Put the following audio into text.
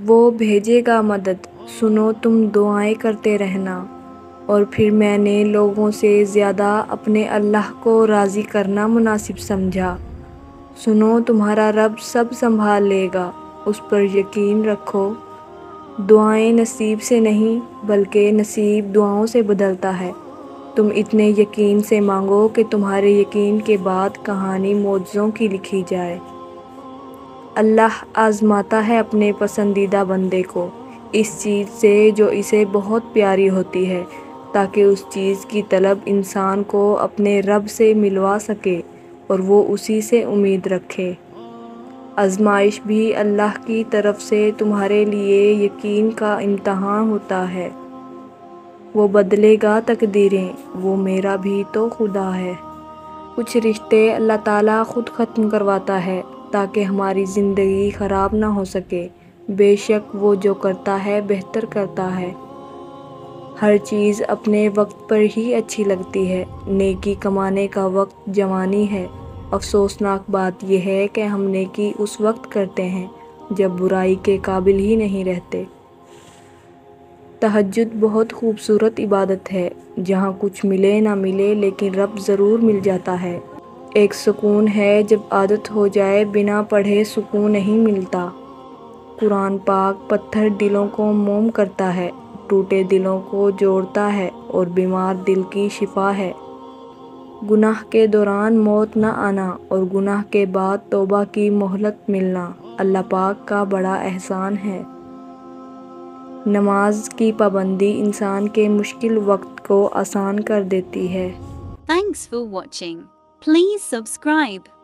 وہ بھیجے گا مدد، سنو تم دعائیں کرتے رہنا۔ اور پھر میں نے لوگوں سے زیادہ اپنے اللہ کو راضی کرنا مناسب سمجھا۔ سنو تمہارا رب سب سنبھال لے گا، اس پر یقین رکھو۔ دعائیں نصیب سے نہیں بلکہ نصیب دعاؤں سے بدلتا ہے۔ تم اتنے یقین سے مانگو کہ تمہارے یقین کے بعد کہانی معجزوں کی لکھی جائے۔ اللہ آزماتا ہے اپنے پسندیدہ بندے کو اس چیز سے جو اسے بہت پیاری ہوتی ہے، تاکہ اس چیز کی طلب انسان کو اپنے رب سے ملوا سکے اور وہ اسی سے امید رکھے۔ آزمائش بھی اللہ کی طرف سے تمہارے لیے یقین کا امتحان ہوتا ہے۔ وہ بدلے گا تقدیریں، وہ میرا بھی تو خدا ہے۔ کچھ رشتے اللہ تعالیٰ خود ختم کرواتا ہے تاکہ ہماری زندگی خراب نہ ہو سکے۔ بے شک وہ جو کرتا ہے بہتر کرتا ہے۔ ہر چیز اپنے وقت پر ہی اچھی لگتی ہے۔ نیکی کمانے کا وقت جوانی ہے۔ افسوسناک بات یہ ہے کہ ہم نیکی اس وقت کرتے ہیں جب برائی کے قابل ہی نہیں رہتے۔ تہجد بہت خوبصورت عبادت ہے جہاں کچھ ملے نہ ملے لیکن رب ضرور مل جاتا ہے۔ ایک سکون ہے جب عادت ہو جائے، بنا پڑھے سکون نہیں ملتا۔ قرآن پاک پتھر دلوں کو موم کرتا ہے، ٹوٹے دلوں کو جوڑتا ہے اور بیمار دل کی شفا ہے۔ گناہ کے دوران موت نہ آنا اور گناہ کے بعد توبہ کی مہلت ملنا اللہ پاک کا بڑا احسان ہے۔ نماز کی پابندی انسان کے مشکل وقت کو آسان کر دیتی ہے۔ Thanks for watching. Please subscribe.